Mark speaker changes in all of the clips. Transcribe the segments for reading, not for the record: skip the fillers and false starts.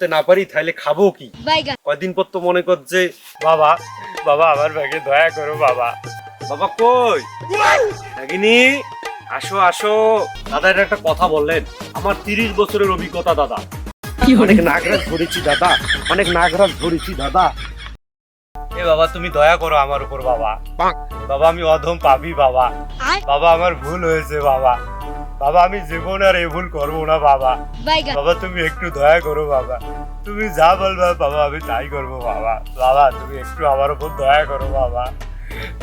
Speaker 1: ধরতে না পারি তাহলে খাবো কি? কয়দিন পর তো মনে করছে বাবা বাবা আমার ব্যাগে দয়া করো বাবা। বাবা কই নাগিনি, আসো আসো। দাদা এটা একটা কথা বললেন, আমার 30 বছরের অভিজ্ঞতা দাদা, অনেক নাগরাজ ধরেছি দাদা, অনেক নাগরাজ ধরেছি দাদা। এ বাবা তুমি দয়া করো আমার উপর বাবা। বাবা আমি অধম পাপী বাবা, বাবা আমার ভুল হয়েছে বাবা, বাবা আমি জীবন আর এই ভুল করবো না বাবা। বাবা তুমি একটু দয়া করো বাবা, তুমি যা বলবা বাবা আমি তাই করবো বাবা। বাবা তুমি একটু আমার উপর দয়া করো বাবা,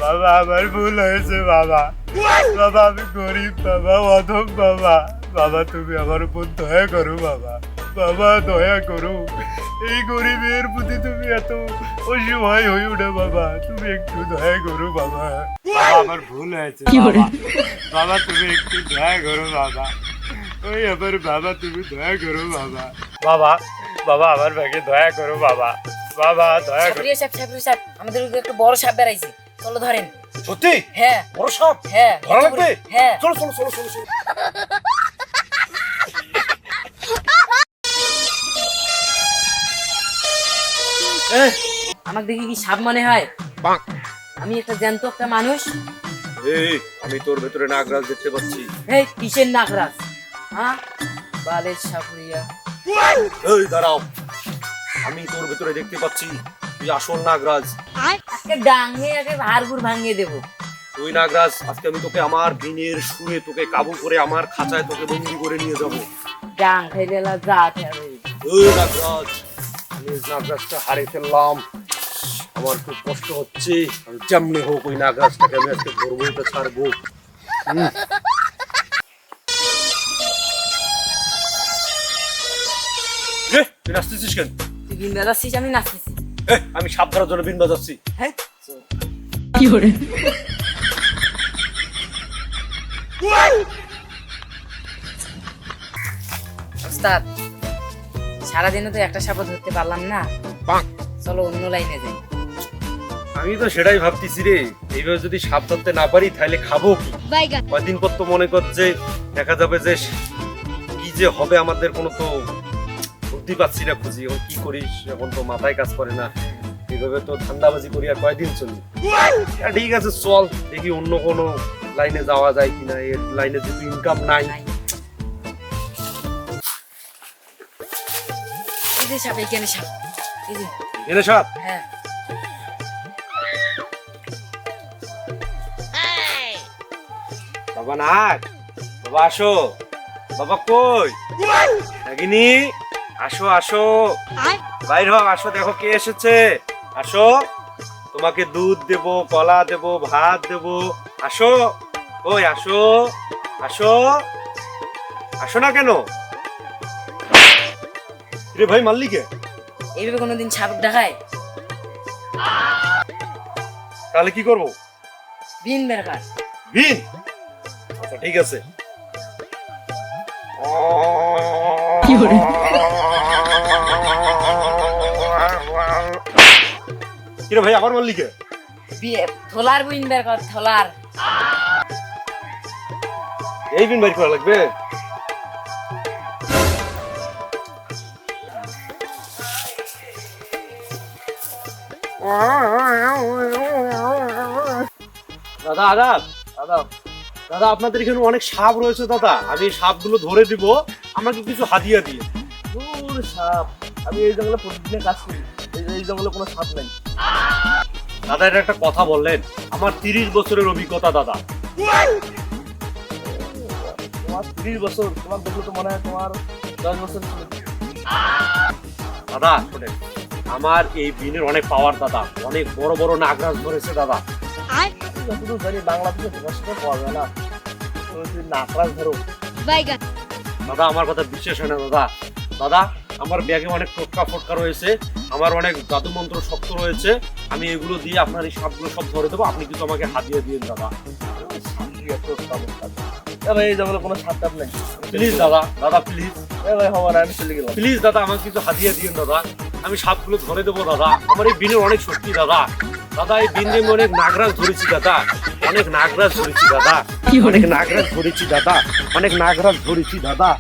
Speaker 1: বাবা আমার ভুল হয়েছে বাবা, বাবা আমি গরিব বাবা, অধম বাবা, বাবা তুমি আমার উপর দয়া করো বাবা, বাবা দয়া করো। এই গরিবের প্রতি তুমি এত অসহায় হইও না বাবা, তুমি একটু দয়া করো বাবা, বাবা আমার ভুল হয়েছে বাবা, বাবা তুমি একটু দয়া করো বাবা, ওই আমার বাবা তুমি দয়া করো বাবা, বাবা বাবা আমার ব্যাগে দয়া করো বাবা, বাবা দয়া করো।
Speaker 2: আমাদের একটা বড় সাপ বেড়াইছে, চলো ধরেন।
Speaker 1: সত্যি?
Speaker 2: হ্যাঁ
Speaker 1: বড় সাপ?
Speaker 2: হ্যাঁ
Speaker 1: ধরা লাগবে?
Speaker 2: হ্যাঁ
Speaker 1: চলো চলো চলো চলো চলো।
Speaker 2: আমাকে দেখি কি সাপ মনে হয়? আমি একটা জ্যান্ত একটা মানুষ।
Speaker 1: এই আমি তোর ভেতরে নাগরাজ দেখতে পাচ্ছি।
Speaker 2: এই কিসের নাগরাজ? হ্যাঁ বালের সাপুরিয়া।
Speaker 1: এই দাঁড়াও, আমি তোর ভেতরে দেখতে পাচ্ছি তুই আসল নাগরাজ।
Speaker 2: আজকে ডাঙে আগে হাড়গুড় ভাঙিয়ে দেবো।
Speaker 1: তুই নাগরাজ, আজকে আমি তোকে আমার বিনের সুরে তোকে কাবু করে আমার খাঁচায় তোকে বন্দি করে নিয়ে যাবো।
Speaker 2: ডাং খাইলে যা খাবে।
Speaker 1: এই নাগরাজ, আমি নাগরাজটা হারিয়ে ফেললাম, আমার খুব কষ্ট হচ্ছে। আমি যেমনি হোক ওই নাগরাজটাকে আমি আজকে ধরবো, ওটা ছাড়বো। তুই নাচতেছিস কেন?
Speaker 2: তুই বিন বাজাচ্ছিস, আমি নাচতেছি।
Speaker 1: আমি সাপ ধরার জন্য বিন বাজাচ্ছি।
Speaker 2: হ্যাঁ কি করে? ওস্তাদ সারাদিনে তো একটা সাপও ধরতে পারলাম না, চলো অন্য লাইনে যাই।
Speaker 1: আমি তো সেটাই ভাবতেছি রে, এইভাবে যদি সাপ ধরতে না পারি তাহলে খাবো কি? কয়দিন পর তো মনে করছে দেখা যাবে যে কি যে হবে আমাদের, কোনো তো বুদ্ধি পাচ্ছি না খুঁজি। এখন কি করিস, এখন তো মাথায় কাজ করে না। এইভাবে তো ধান্দাবাজি করি আর কয়দিন চলি। ঠিক আছে চল দেখি অন্য কোনো লাইনে যাওয়া যায় কিনা, এর লাইনে যেহেতু ইনকাম নাই।
Speaker 2: এই যে সাপ, এইখানে সাপ, এই যে
Speaker 1: এনে সাপ।
Speaker 2: হ্যাঁ
Speaker 1: বাবা নাগ, বাবা আসো, বাবা কই নাগিনি, আসো আসো, বাইর হও, আসো দেখো কে এসেছে, আসো তোমাকে দুধ দেব, কলা দেব, ভাত দেব, আসো। ওই আসো আসো, আসো না কেন রে ভাই, মারলি কে?
Speaker 2: এইভাবে কোনোদিন সাপ দেখায়?
Speaker 1: তাহলে কি করবো?
Speaker 2: বিন বেরকার
Speaker 1: বিন? আচ্ছা ঠিক আছে।
Speaker 2: কি করে?
Speaker 1: কিরে ভাই আবার মারলি কে?
Speaker 2: থোলার বিন বেরকার, থোলার।
Speaker 1: এই বিন বাইর করা লাগবে? দাদা আদাব, আদাব। দাদা আপনাদের এখানে অনেক সাপ রয়েছে দাদা, আমি সাপগুলো ধরে দিব, আমাকে কিছু হাদিয়া দিয়ে।
Speaker 3: সাপ? আমি এই জঙ্গলে প্রতিদিনে কাজ করি, এই জঙ্গলে কোনো সাপ নাই।
Speaker 1: দাদা এটা একটা কথা বললেন, আমার 30 বছরের অভিজ্ঞতা দাদা।
Speaker 3: তোমার 30 বছর? তোমার দেখলে তো মনে হয় তোমার 10 বছর ছিল।
Speaker 1: দাদা শোনেন, আমার এই বিনের অনেক পাওয়ার দাদা, অনেক বড় বড় নাগরাজ ধরেছে দাদা।
Speaker 3: যতদূর জানি বাংলাদেশে ভাষাটা পাওয়া যায় না, তুমি নাকরাজ ধরো।
Speaker 1: দাদা আমার কথা বিশ্বাস হয় না দাদা। দাদা আমার ব্যাগে অনেক টোটকা ফটকা রয়েছে, আমার অনেক জাদু মন্ত্র শক্ত রয়েছে, আমি এগুলো দিয়ে আপনার এই সাপগুলো সব ধরে দেবো, আপনি কিছু আমাকে হাতিয়ে দিন দাদা।
Speaker 3: ভাই এই জঙ্গলে কোনো সাপ টাপ নাই,
Speaker 1: প্লিজ দাদা, দাদা প্লিজ।
Speaker 3: ভাই হবার আমি চলে গেলাম।
Speaker 1: প্লিজ দাদা আমাকে কিছু হাতিয়ে দিন দাদা, আমি সাপগুলো ধরে দেবো দাদা। আমার এই বিনের অনেক শক্তি দাদা, দাদা এই বিন দিয়ে আমি অনেক নাগরাজ ধরেছি দাদা, অনেক নাগরাজ ধরেছি দাদা, অনেক নাগরাজ ধরেছি দাদা, অনেক নাগরাজ ধরেছি দাদা।